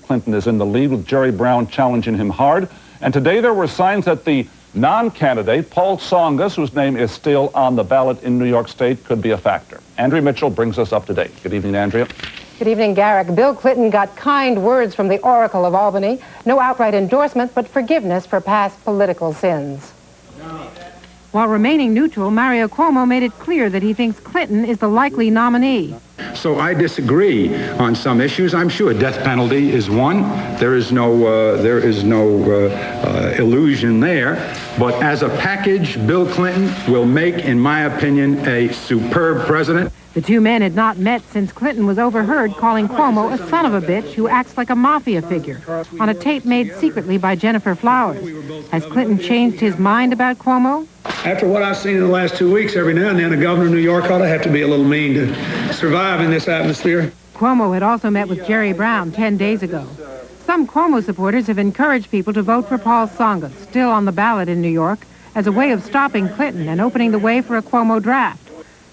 Clinton is in the lead with Jerry Brown challenging him hard. And today there were signs that the non-candidate, Paul Tsongas, whose name is still on the ballot in New York State, could be a factor. Andrea Mitchell brings us up to date. Good evening, Andrea. Good evening, Garrick. Bill Clinton got kind words from the Oracle of Albany. No outright endorsement, but forgiveness for past political sins. While remaining neutral, Mario Cuomo made it clear that he thinks Clinton is the likely nominee. So I disagree on some issues. I'm sure death penalty is one. There is no illusion there. But as a package, Bill Clinton will make, in my opinion, a superb president. The two men had not met since Clinton was overheard calling Cuomo a son of a bitch who acts like a mafia figure on a tape made secretly by Jennifer Flowers. Has Clinton changed his mind about Cuomo? After what I've seen in the last 2 weeks, every now and then a governor of New York ought to have to be a little mean to survive in this atmosphere. Cuomo had also met with Jerry Brown 10 days ago. Some Cuomo supporters have encouraged people to vote for Paul Tsongas, still on the ballot in New York, as a way of stopping Clinton and opening the way for a Cuomo draft.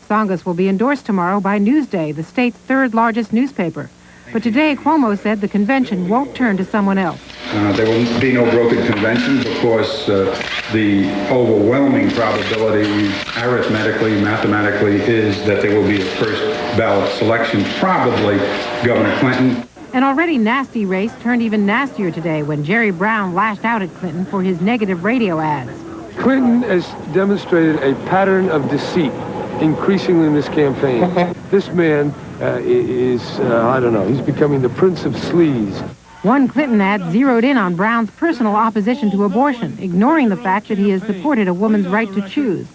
Tsongas will be endorsed tomorrow by Newsday, the state's third largest newspaper. But today, Cuomo said the convention won't turn to someone else. There will be no brokered conventions. Of course, the overwhelming probability, arithmetically, mathematically, is that there will be a first ballot selection, probably Governor Clinton. An already nasty race turned even nastier today when Jerry Brown lashed out at Clinton for his negative radio ads. Clinton has demonstrated a pattern of deceit increasingly in this campaign. This man I don't know, he's becoming the prince of sleaze. One Clinton ad zeroed in on Brown's personal opposition to abortion, ignoring the fact that he has supported a woman's right to choose.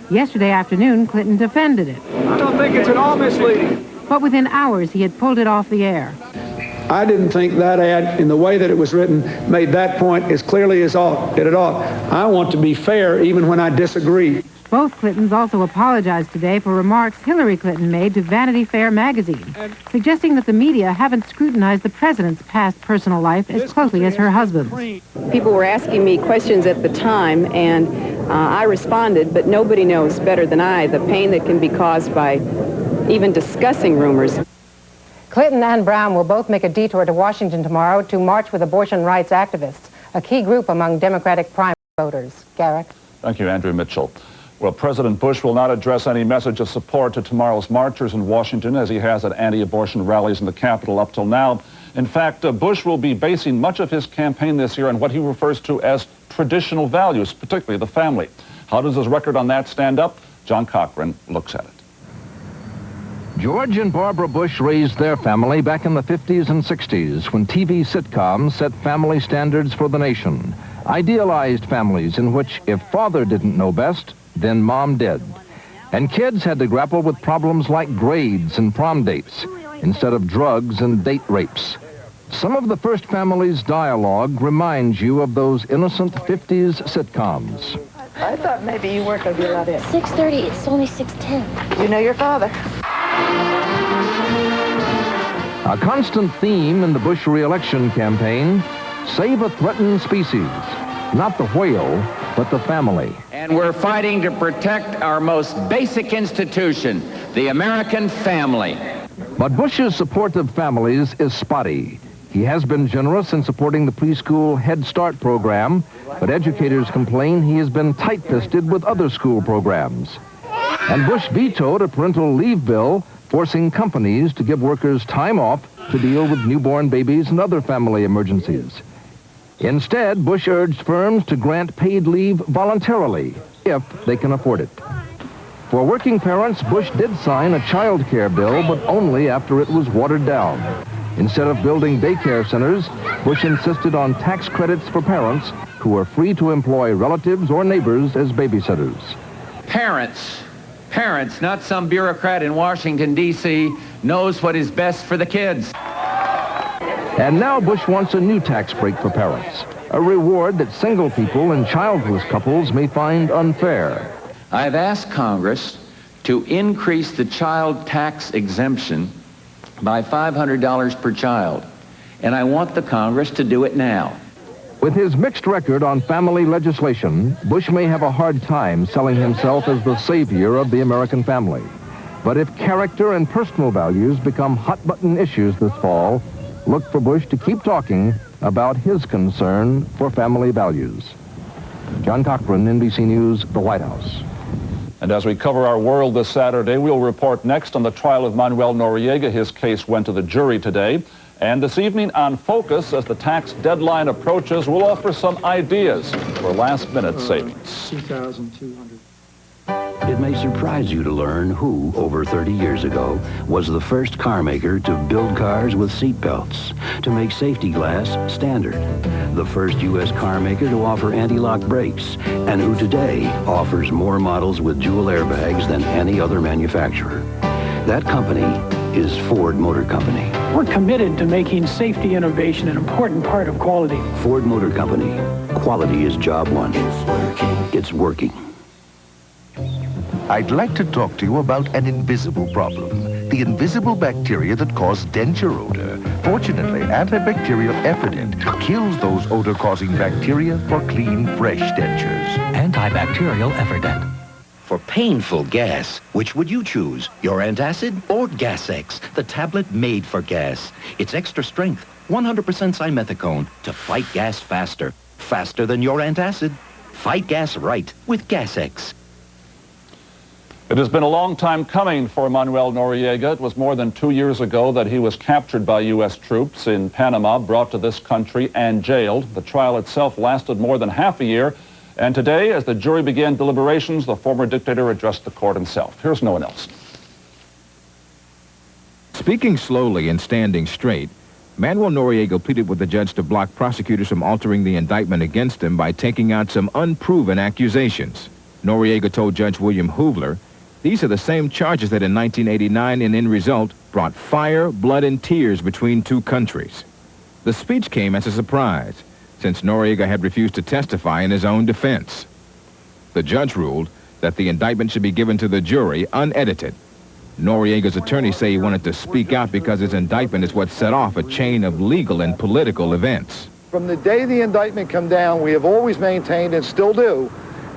Yesterday afternoon, Clinton defended it. I don't think it's at all misleading. But within hours, he had pulled it off the air. I didn't think that ad, in the way that it was written, made that point as clearly as it ought. I want to be fair even when I disagree. Both Clintons also apologized today for remarks Hillary Clinton made to Vanity Fair magazine, suggesting that the media haven't scrutinized the president's past personal life as closely as her husband's. People were asking me questions at the time, and I responded, but nobody knows better than I the pain that can be caused by even discussing rumors. Clinton and Brown will both make a detour to Washington tomorrow to march with abortion rights activists, a key group among Democratic primary voters. Garrick. Thank you, Andrea Mitchell. Well, President Bush will not address any message of support to tomorrow's marchers in Washington as he has at anti-abortion rallies in the Capitol up till now. In fact, Bush will be basing much of his campaign this year on what he refers to as traditional values, particularly the family. How does his record on that stand up? John Cochran looks at it. George and Barbara Bush raised their family back in the 50s and 60s when TV sitcoms set family standards for the nation. Idealized families in which if father didn't know best, then mom did. And kids had to grapple with problems like grades and prom dates instead of drugs and date rapes. Some of the first family's dialogue reminds you of those innocent 50s sitcoms. I thought maybe you weren't going to be allowed in. 6:30, it's only 6:10. You know your father. A constant theme in the Bush re-election campaign, save a threatened species. Not the whale, but the family. And we're fighting to protect our most basic institution, the American family. But Bush's support of families is spotty. He has been generous in supporting the preschool Head Start program, but educators complain he has been tight-fisted with other school programs. And Bush vetoed a parental leave bill forcing companies to give workers time off to deal with newborn babies and other family emergencies. Instead, Bush urged firms to grant paid leave voluntarily, if they can afford it. For working parents, Bush did sign a child care bill, but only after it was watered down. Instead of building daycare centers, Bush insisted on tax credits for parents who are free to employ relatives or neighbors as babysitters. Parents, not some bureaucrat in Washington, D.C., knows what is best for the kids. And now Bush wants a new tax break for parents, a reward that single people and childless couples may find unfair. I've asked Congress to increase the child tax exemption by $500 per child, and I want the Congress to do it now. With his mixed record on family legislation, Bush may have a hard time selling himself as the savior of the American family. But if character and personal values become hot-button issues this fall, look for Bush to keep talking about his concern for family values. John Cochran, NBC News, the White House. And as we cover our world this Saturday, we'll report next on the trial of Manuel Noriega. His case went to the jury today. And this evening on Focus, as the tax deadline approaches, we'll offer some ideas for last-minute savings. 2,200. It may surprise you to learn who, over 30 years ago, was the first car maker to build cars with seat belts, to make safety glass standard, the first U.S. car maker to offer anti-lock brakes, and who today offers more models with dual airbags than any other manufacturer. That company is Ford Motor Company. We're committed to making safety innovation an important part of quality. Ford Motor Company. Quality is job one. It's working. It's working. I'd like to talk to you about an invisible problem. The invisible bacteria that cause denture odor. Fortunately, antibacterial Efferdent kills those odor-causing bacteria for clean, fresh dentures. Antibacterial Efferdent. For painful gas, which would you choose? Your antacid or Gas-X, the tablet made for gas. It's extra strength, 100% simethicone to fight gas faster. Faster than your antacid. Fight gas right with Gas-X. It has been a long time coming for Manuel Noriega. It was more than 2 years ago that he was captured by U.S. troops in Panama, brought to this country, and jailed. The trial itself lasted more than half a year. And today, as the jury began deliberations, the former dictator addressed the court himself. Here's no one else. Speaking slowly and standing straight, Manuel Noriega pleaded with the judge to block prosecutors from altering the indictment against him by taking out some unproven accusations. Noriega told Judge William Hoovler, "These are the same charges that in 1989 and in result brought fire, blood, and tears between two countries." The speech came as a surprise, since Noriega had refused to testify in his own defense. The judge ruled that the indictment should be given to the jury unedited. Noriega's attorneys say he wanted to speak out because his indictment is what set off a chain of legal and political events. From the day the indictment came down, we have always maintained, and still do,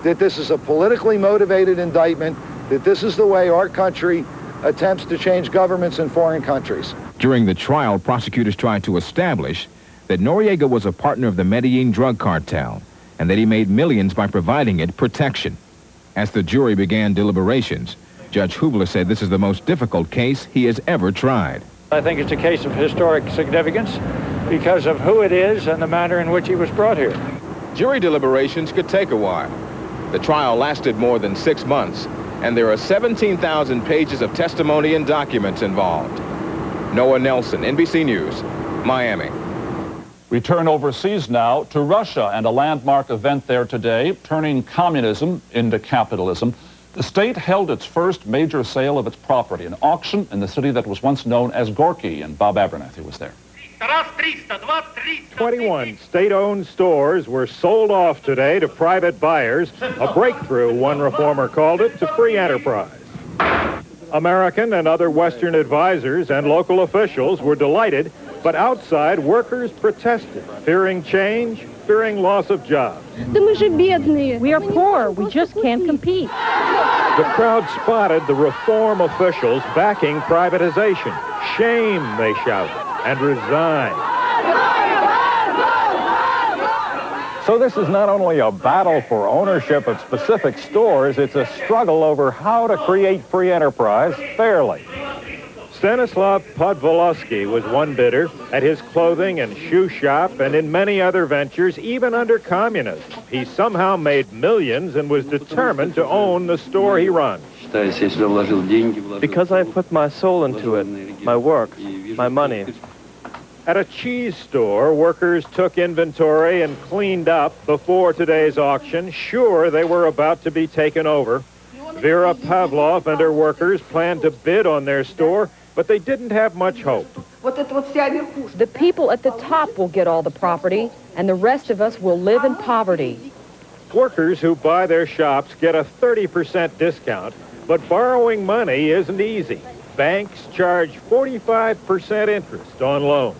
that this is a politically motivated indictment, that this is the way our country attempts to change governments in foreign countries. During the trial, prosecutors tried to establish that Noriega was a partner of the Medellin drug cartel and that he made millions by providing it protection. As the jury began deliberations, Judge Hoovler said this is the most difficult case he has ever tried. I think it's a case of historic significance because of who it is and the manner in which he was brought here. Jury deliberations could take a while. The trial lasted more than 6 months, and there are 17,000 pages of testimony and documents involved. Noah Nelson, NBC News, Miami. We turn overseas now to Russia and a landmark event there today, turning communism into capitalism. The state held its first major sale of its property, an auction in the city that was once known as Gorky, and Bob Abernathy was there. 21 state-owned stores were sold off today to private buyers, a breakthrough, one reformer called it, to free enterprise. American and other Western advisors and local officials were delighted, but outside, workers protested, fearing change, fearing loss of jobs. We are poor. We just can't compete. The crowd spotted the reform officials backing privatization. Shame, they shouted, and resigned. So this is not only a battle for ownership of specific stores, it's a struggle over how to create free enterprise fairly. Stanislav Podvolosky was one bidder at his clothing and shoe shop and in many other ventures, even under communism. He somehow made millions and was determined to own the store he runs. Because I put my soul into it, my work, my money. At a cheese store, workers took inventory and cleaned up before today's auction, sure they were about to be taken over. Vera Pavlov and her workers planned to bid on their store, but they didn't have much hope. The people at the top will get all the property, and the rest of us will live in poverty. Workers who buy their shops get a 30% discount, but borrowing money isn't easy. Banks charge 45% interest on loans.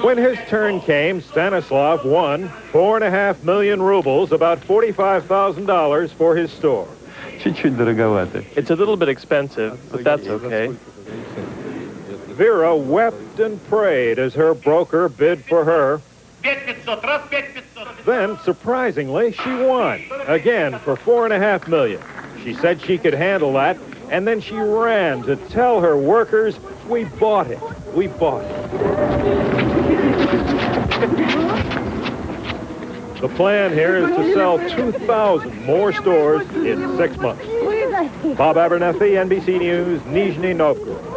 When his turn came, Stanislav won 4.5 million rubles, about $45,000 for his store. It's a little bit expensive, but that's okay. Vera wept and prayed as her broker bid for her. Then, surprisingly, she won, again for $4.5 million. She said she could handle that, and then she ran to tell her workers, we bought it, we bought it. The plan here is to sell 2,000 more stores in 6 months. Bob Abernethy, NBC News, Nizhny-Novgorod.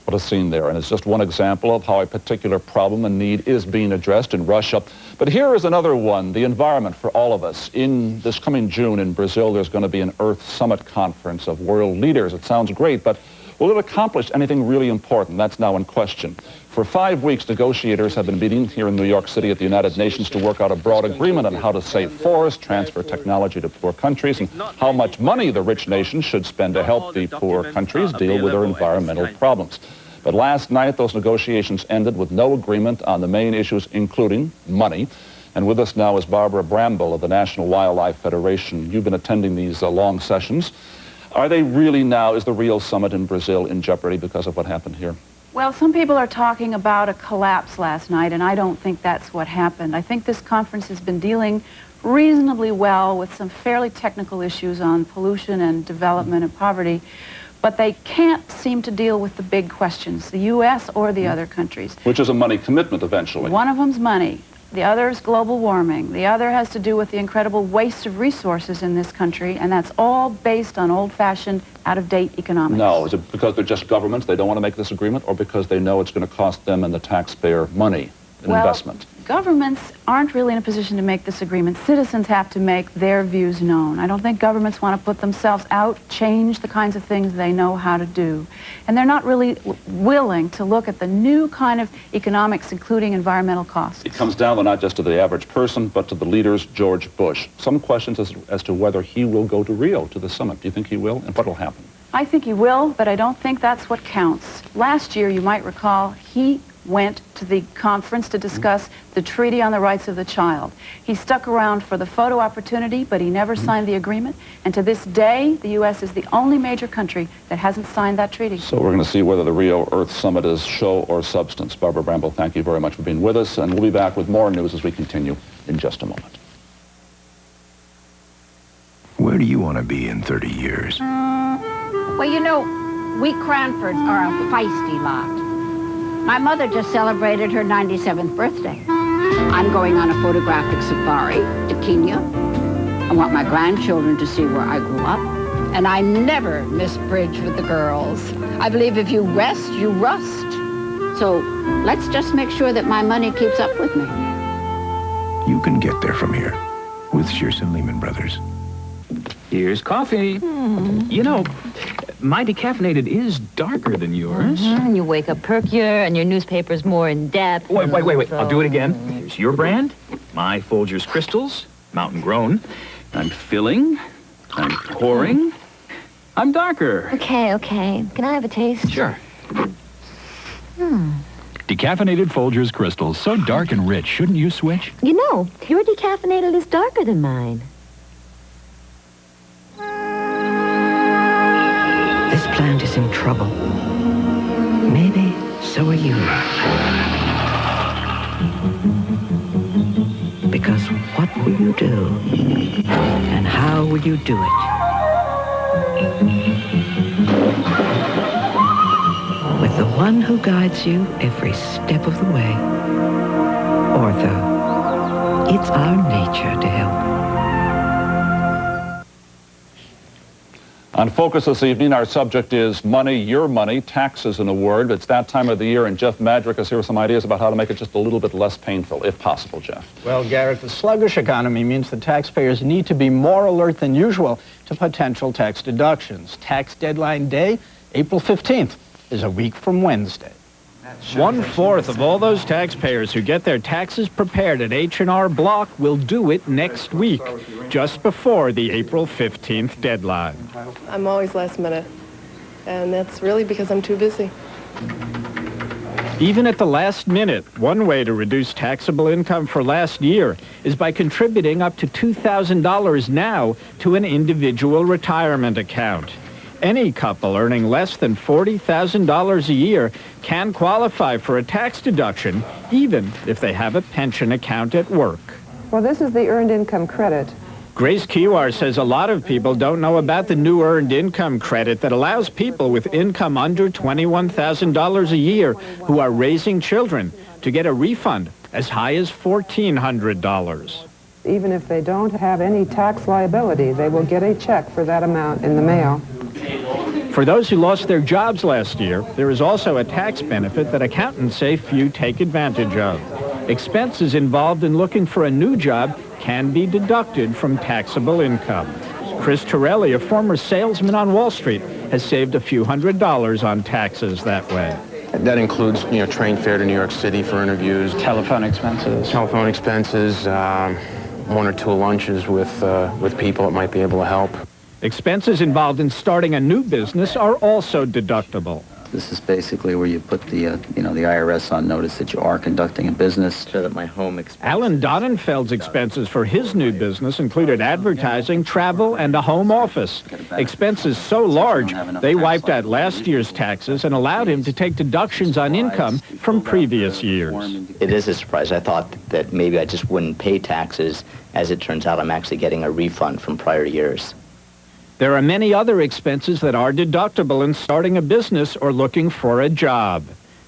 What a scene there, and it's just one example of how a particular problem and need is being addressed in Russia. But here is another one, the environment for all of us. In this coming June in Brazil, there's going to be an Earth Summit conference of world leaders. It sounds great, but will it accomplish anything really important? That's now in question. For 5 weeks, negotiators have been meeting here in New York City at the United Nations to work out a broad agreement on how to save forests, transfer technology to poor countries, and how much money the rich nations should spend to help the poor countries deal with their environmental problems. But last night, those negotiations ended with no agreement on the main issues, including money. And with us now is Barbara Bramble of the National Wildlife Federation. You've been attending these long sessions. Are they really now, is the Rio summit in Brazil in jeopardy because of what happened here? Well, some people are talking about a collapse last night, and I don't think that's what happened. I think this conference has been dealing reasonably well with some fairly technical issues on pollution and development and poverty, but they can't seem to deal with the big questions, the U.S. or the other countries. Which is a money commitment eventually. One of them's money. The other is global warming. The other has to do with the incredible waste of resources in this country, and that's all based on old-fashioned, out-of-date economics. No, is it because they're just governments, they don't want to make this agreement, or because they know it's going to cost them and the taxpayer money, investment? Governments aren't really in a position to make this agreement. Citizens have to make their views known. I don't think governments want to put themselves out, change the kinds of things they know how to do. And they're not really willing to look at the new kind of economics, including environmental costs. It comes down not just to the average person, but to the leaders, George Bush. Some questions as to whether he will go to Rio, to the summit. Do you think he will? And what will happen? I think he will, but I don't think that's what counts. Last year, you might recall, he went to the conference to discuss the Treaty on the Rights of the Child. He stuck around for the photo opportunity, but he never signed the agreement. And to this day, the U.S. is the only major country that hasn't signed that treaty. So we're going to see whether the Rio Earth Summit is show or substance. Barbara Bramble, thank you very much for being with us, and we'll be back with more news as we continue in just a moment. Where do you want to be in 30 years? Well, you know, we Cranfords are a feisty lot. My mother just celebrated her 97th birthday. I'm going on a photographic safari to Kenya. I want my grandchildren to see where I grew up. And I never miss bridge with the girls. I believe if you rest, you rust. So let's just make sure that my money keeps up with me. You can get there from here with Shearson Lehman Brothers. Here's coffee. You know, my decaffeinated is darker than yours. And you wake up perkier, and your newspaper's more in-depth. Wait. So... I'll do it again. Here's your brand. My Folgers Crystals, mountain grown. I'm filling. I'm pouring. I'm darker. Okay. Can I have a taste? Sure. Decaffeinated Folgers Crystals, so dark and rich. Shouldn't you switch? You know, your decaffeinated is darker than mine. This plant is in trouble. Maybe so are you. Because what will you do? And how will you do it? With the one who guides you every step of the way. Ortho. It's our nature to help. On Focus this evening, our subject is money, your money, taxes in a word. It's that time of the year, and Jeff Madrick is here with some ideas about how to make it just a little bit less painful, if possible, Jeff. Well, Garrick, the sluggish economy means that taxpayers need to be more alert than usual to potential tax deductions. Tax deadline day, April 15th, is a week from Wednesday. 1/4 of all those taxpayers who get their taxes prepared at H&R Block will do it next week, just before the April 15th deadline. I'm always last minute, and that's really because I'm too busy. Even at the last minute, one way to reduce taxable income for last year is by contributing up to $2,000 now to an individual retirement account. Any couple earning less than $40,000 a year can qualify for a tax deduction, even if they have a pension account at work. Well, this is the earned income credit. Grace Kiwar says a lot of people don't know about the new earned income credit that allows people with income under $21,000 a year who are raising children to get a refund as high as $1,400. Even if they don't have any tax liability, they will get a check for that amount in the mail. For those who lost their jobs last year, there is also a tax benefit that accountants say few take advantage of. Expenses involved in looking for a new job can be deducted from taxable income. Chris Torelli, a former salesman on Wall Street, has saved a few $100s on taxes that way. That includes, train fare to New York City for interviews. Telephone expenses. Telephone expenses, one or two lunches with people that might be able to help. Expenses involved in starting a new business are also deductible. This is basically where you put the, the IRS on notice that you are conducting a business. So that my home expenses. Alan Donenfeld's expenses for his new business included advertising, travel, and a home office. Expenses so large, they wiped out last year's taxes and allowed him to take deductions on income from previous years. It is a surprise. I thought that maybe I just wouldn't pay taxes. As it turns out, I'm actually getting a refund from prior years. There are many other expenses that are deductible in starting a business or looking for a job.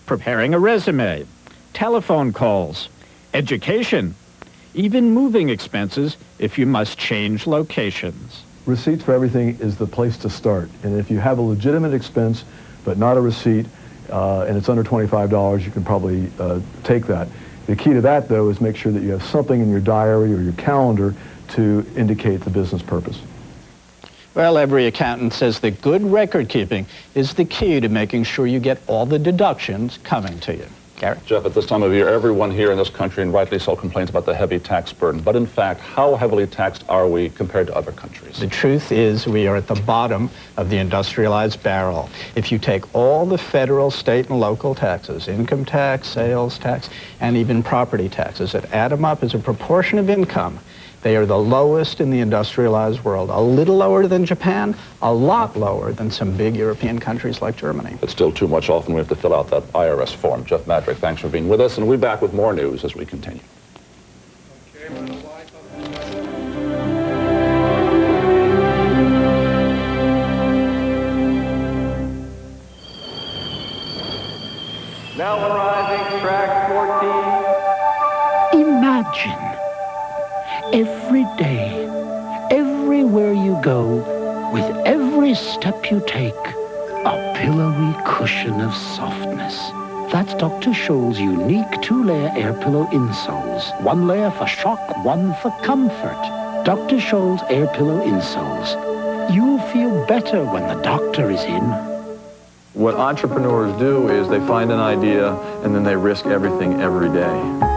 Preparing a resume, telephone calls, education, even moving expenses if you must change locations. Receipts for everything is the place to start. And if you have a legitimate expense but not a receipt and it's under $25, you can probably take that. The key to that, though, is make sure that you have something in your diary or your calendar to indicate the business purpose. Well, every accountant says that good record keeping is the key to making sure you get all the deductions coming to you. Garrick? Jeff, at this time of year, everyone here in this country, and rightly so, complains about the heavy tax burden. But in fact, how heavily taxed are we compared to other countries? The truth is we are at the bottom of the industrialized barrel. If you take all the federal, state, and local taxes, income tax, sales tax, and even property taxes, that add them up as a proportion of income, they are the lowest in the industrialized world. A little lower than Japan, a lot lower than some big European countries like Germany. It's still too much. Often we have to fill out that IRS form. Jeff Madrick, thanks for being with us, and we'll be back with more news as we continue. Now arriving, track 14. Imagine. Every day, everywhere you go, with every step you take, a pillowy cushion of softness. That's Dr. Scholl's unique two-layer air pillow insoles. One layer for shock, one for comfort. Dr. Scholl's air pillow insoles. You'll feel better when the doctor is in. What entrepreneurs do is they find an idea and then they risk everything every day.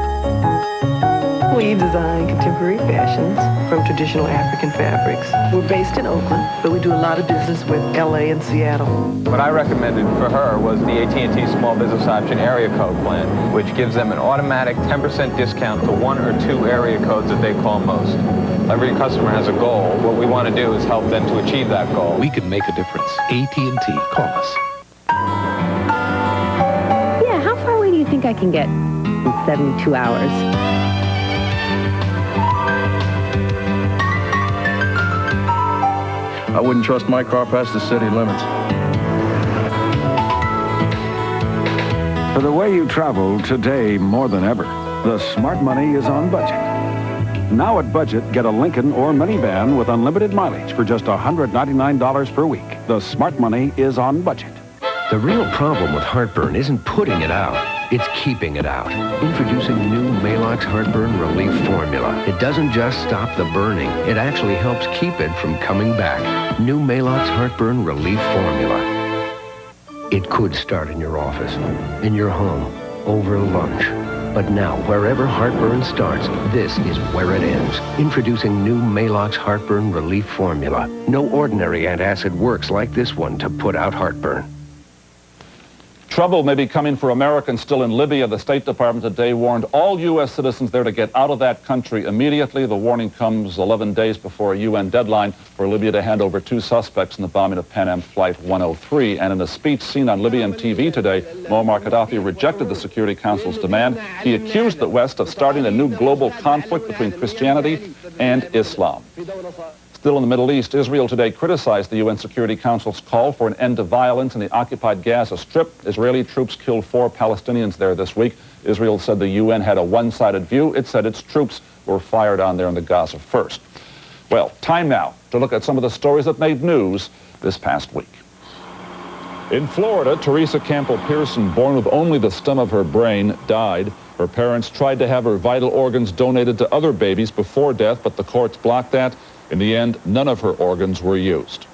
We design contemporary fashions from traditional African fabrics. We're based in Oakland, but we do a lot of business with LA and Seattle. What I recommended for her was the AT&T Small Business Option Area Code Plan, which gives them an automatic 10% discount to one or two area codes that they call most. Every customer has a goal. What we want to do is help them to achieve that goal. We can make a difference. AT&T. Call us. Yeah, how far away do you think I can get in 72 hours? I wouldn't trust my car past the city limits. For the way you travel today more than ever, the smart money is on budget. Now at Budget, get a Lincoln or minivan with unlimited mileage for just $199 per week. The smart money is on budget. The real problem with heartburn isn't putting it out. It's keeping it out. Introducing new Maalox Heartburn Relief Formula. It doesn't just stop the burning. It actually helps keep it from coming back. New Maalox Heartburn Relief Formula. It could start in your office, in your home, over lunch. But now, wherever heartburn starts, this is where it ends. Introducing new Maalox Heartburn Relief Formula. No ordinary antacid works like this one to put out heartburn. Trouble may be coming for Americans still in Libya. The State Department today warned all U.S. citizens there to get out of that country immediately. The warning comes 11 days before a UN deadline for Libya to hand over 2 suspects in the bombing of Pan Am Flight 103. And in a speech seen on Libyan TV today, Muammar Kadhafi rejected the Security Council's demand. He accused the West of starting a new global conflict between Christianity and Islam. Still in the Middle East, Israel today criticized the UN Security Council's call for an end to violence in the occupied Gaza Strip. Israeli troops killed 4 Palestinians there this week. Israel said the UN had a one-sided view. It said its troops were fired on there in the Gaza first. Well, time now to look at some of the stories that made news this past week. In Florida, Teresa Campbell Pearson, born with only the stem of her brain, died. Her parents tried to have her vital organs donated to other babies before death, but the courts blocked that. In the end, none of her organs were used.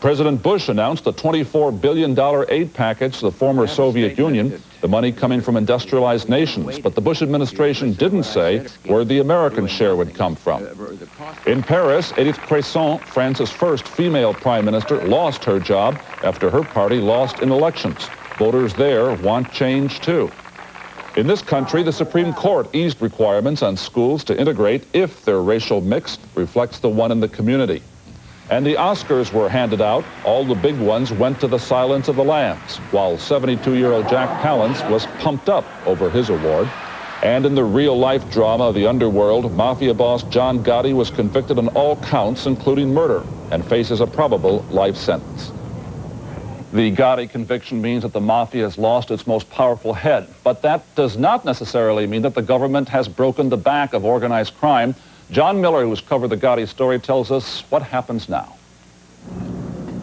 President Bush announced a $24 billion aid package to the former Soviet Union, the money coming from industrialized nations. But the Bush administration didn't say where the American share would come from. In Paris, Edith Cresson, France's first female prime minister, lost her job after her party lost in elections. Voters there want change, too. In this country, the Supreme Court eased requirements on schools to integrate if their racial mix reflects the one in the community. And the Oscars were handed out. All the big ones went to The Silence of the Lambs, while 72-year-old Jack Palance was pumped up over his award. And in the real-life drama of the underworld, mafia boss John Gotti was convicted on all counts, including murder, and faces a probable life sentence. The Gotti conviction means that the mafia has lost its most powerful head, but that does not necessarily mean that the government has broken the back of organized crime. John Miller, who's covered the Gotti story, tells us what happens now.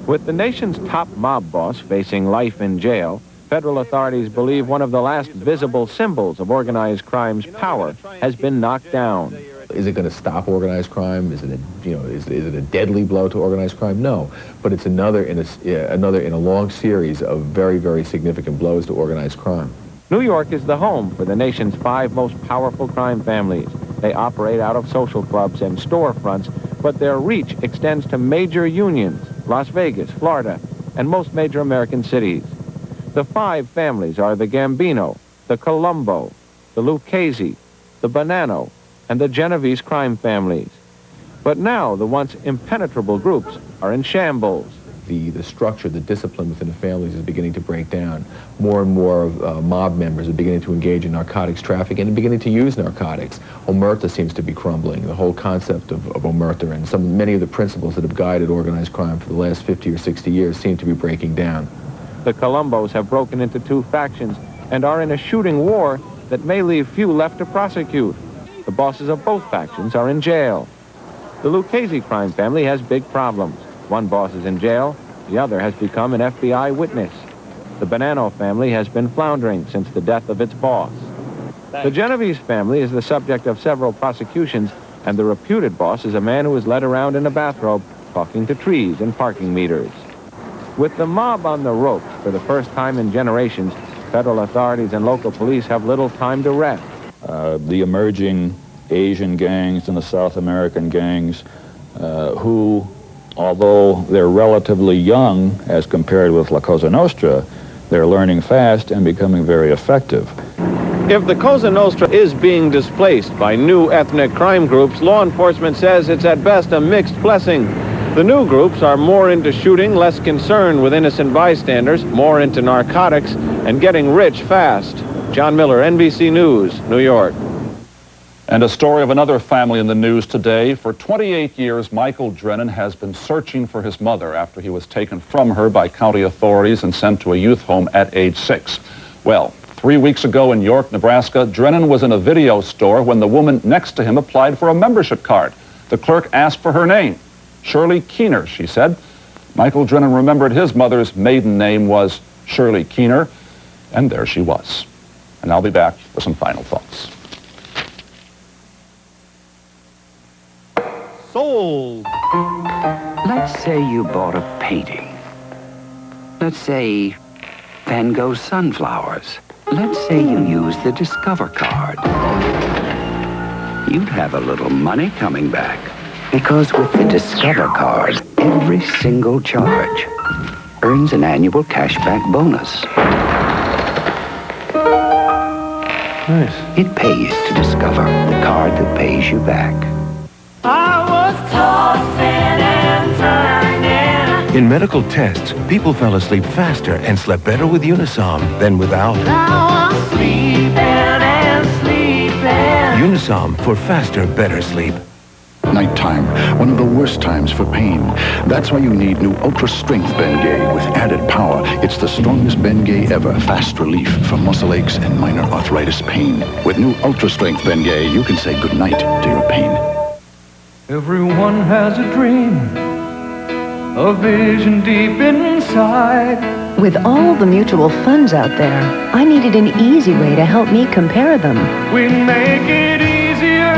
With the nation's top mob boss facing life in jail, federal authorities believe one of the last visible symbols of organized crime's power has been knocked down. Is it going to stop organized crime? Is it a deadly blow to organized crime? No, but it's another in a long series of very, very significant blows to organized crime. New York is the home for the nation's 5 most powerful crime families. They operate out of social clubs and storefronts, but their reach extends to major unions, Las Vegas, Florida, and most major American cities. The 5 families are the Gambino, the Colombo, the Lucchese, the Bonanno, and the Genovese crime families. But now the once impenetrable groups are in shambles. The structure, the discipline within the families is beginning to break down. More and more mob members are beginning to engage in narcotics trafficking and beginning to use narcotics. Omerta seems to be crumbling. The whole concept of omerta and many of the principles that have guided organized crime for the last 50 or 60 years seem to be breaking down. The Colombos have broken into 2 factions and are in a shooting war that may leave few left to prosecute. The bosses of both factions are in jail. The Lucchese crime family has big problems. One boss is in jail, the other has become an FBI witness. The Bonanno family has been floundering since the death of its boss. The Genovese family is the subject of several prosecutions, and the reputed boss is a man who is led around in a bathrobe talking to trees and parking meters. With the mob on the ropes for the first time in generations, federal authorities and local police have little time to rest. The emerging Asian gangs and the South American gangs who, although they're relatively young as compared with La Cosa Nostra, they're learning fast and becoming very effective. If the Cosa Nostra is being displaced by new ethnic crime groups, law enforcement says it's at best a mixed blessing. The new groups are more into shooting, less concerned with innocent bystanders, more into narcotics, and getting rich fast. John Miller, NBC News, New York. And a story of another family in the news today. For 28 years, Michael Drennan has been searching for his mother after he was taken from her by county authorities and sent to a youth home at age 6. Well, 3 weeks ago in York, Nebraska, Drennan was in a video store when the woman next to him applied for a membership card. The clerk asked for her name. Shirley Keener, she said. Michael Drennan remembered his mother's maiden name was Shirley Keener, and there she was. And I'll be back with some final thoughts. Sold. Let's say you bought a painting. Let's say Van Gogh's sunflowers. Let's say you used the Discover card. You'd have a little money coming back. Because with the Discover card, every single charge earns an annual cashback bonus. Nice. It pays to discover the card that pays you back. I was tossing and turning. In medical tests, people fell asleep faster and slept better with Unisom than without. Now I'm sleeping and sleeping. Unisom for faster, better sleep. Nighttime, one of the worst times for pain. That's why you need new Ultra Strength Bengay with added power. It's the strongest Bengay ever. Fast relief from muscle aches and minor arthritis pain. With new Ultra Strength Bengay, you can say goodnight to your pain. Everyone has a dream, a vision deep inside. With all the mutual funds out there, I needed an easy way to help me compare them. We make it easier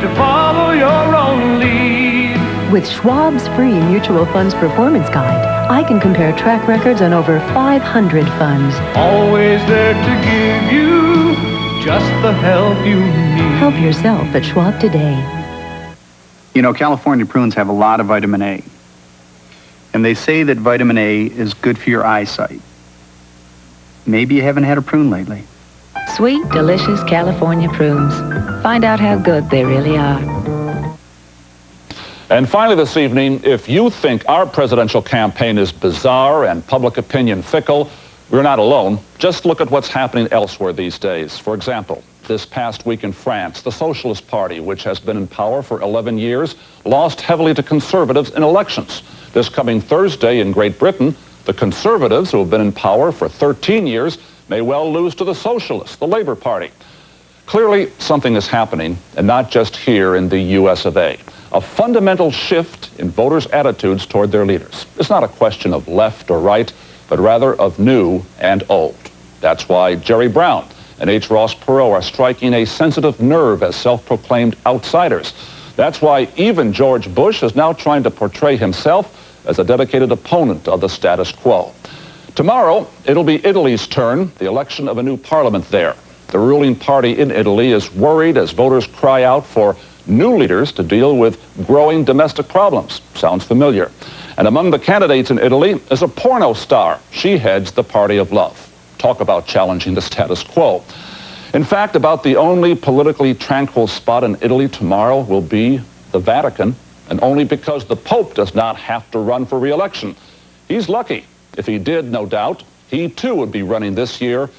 to follow your own lead. With Schwab's free mutual funds performance guide, I can compare track records on over 500 funds. Always there to give you just the help you need. Help yourself at Schwab today. You know, California prunes have a lot of vitamin A. And they say that vitamin A is good for your eyesight. Maybe you haven't had a prune lately. Sweet, delicious California prunes. Find out how good they really are. And finally this evening, if you think our presidential campaign is bizarre and public opinion fickle, we're not alone. Just look at what's happening elsewhere these days. For example, this past week in France, the Socialist Party, which has been in power for 11 years, lost heavily to conservatives in elections. This coming Thursday in Great Britain, the conservatives, who have been in power for 13 years, may well lose to the Socialists, the Labour Party. Clearly, something is happening, and not just here in the US of A. A fundamental shift in voters' attitudes toward their leaders. It's not a question of left or right, but rather of new and old. That's why Jerry Brown and H. Ross Perot are striking a sensitive nerve as self-proclaimed outsiders. That's why even George Bush is now trying to portray himself as a dedicated opponent of the status quo. Tomorrow, it'll be Italy's turn, the election of a new parliament there. The ruling party in Italy is worried as voters cry out for new leaders to deal with growing domestic problems. Sounds familiar. And among the candidates in Italy is a porno star. She heads the Party of Love. Talk about challenging the status quo. In fact, about the only politically tranquil spot in Italy tomorrow will be the Vatican, and only because the Pope does not have to run for re-election. He's lucky. If he did, no doubt, he too would be running this year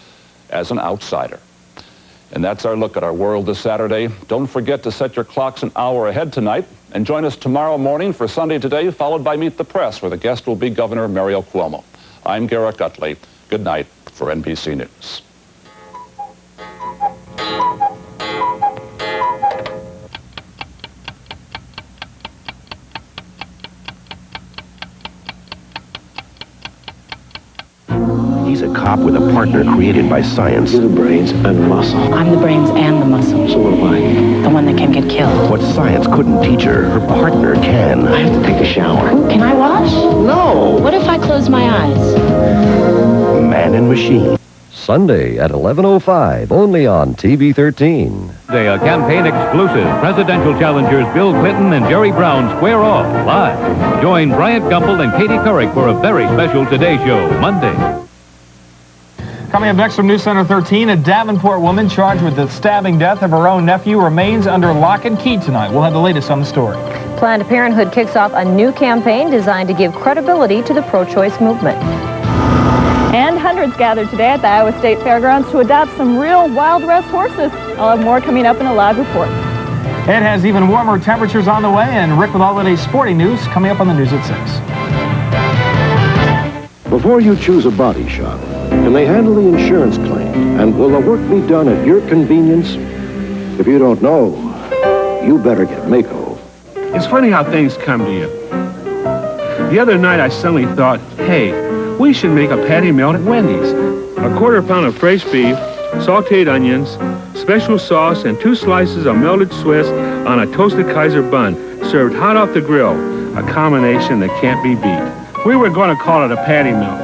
as an outsider. And that's our look at our world this Saturday. Don't forget to set your clocks an hour ahead tonight, and join us tomorrow morning for Sunday Today, followed by Meet the Press, where the guest will be Governor Mario Cuomo. I'm Garrick Utley. Good night for NBC News. He's a cop with a partner created by science. You're the brains and the muscle. I'm the brains and the muscle. So what am I? The one that can get killed. What science couldn't teach her, her partner can. I have to take a shower. Can I wash? No! What if I close my eyes? Man and machine. Sunday at 11:05, only on TV 13. Today, a campaign exclusive. Presidential challengers Bill Clinton and Jerry Brown square off live. Join Bryant Gumbel and Katie Couric for a very special Today Show, Monday. Coming up next from News Center 13, a Davenport woman charged with the stabbing death of her own nephew remains under lock and key tonight. We'll have the latest on the story. Planned Parenthood kicks off a new campaign designed to give credibility to the pro-choice movement. And hundreds gathered today at the Iowa State Fairgrounds to adopt some real Wild West horses. I'll have more coming up in a live report. It has even warmer temperatures on the way, and Rick with all the day's sporting news coming up on the news at 6. Before you choose a body shop, can they handle the insurance claim? And will the work be done at your convenience? If you don't know, you better get Mako. It's funny how things come to you. The other night I suddenly thought, hey, we should make a patty melt at Wendy's. A quarter pound of fresh beef, sauteed onions, special sauce, and 2 slices of melted Swiss on a toasted Kaiser bun, served hot off the grill. A combination that can't be beat. We were going to call it a patty melt.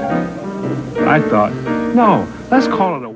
I thought, no, let's call it a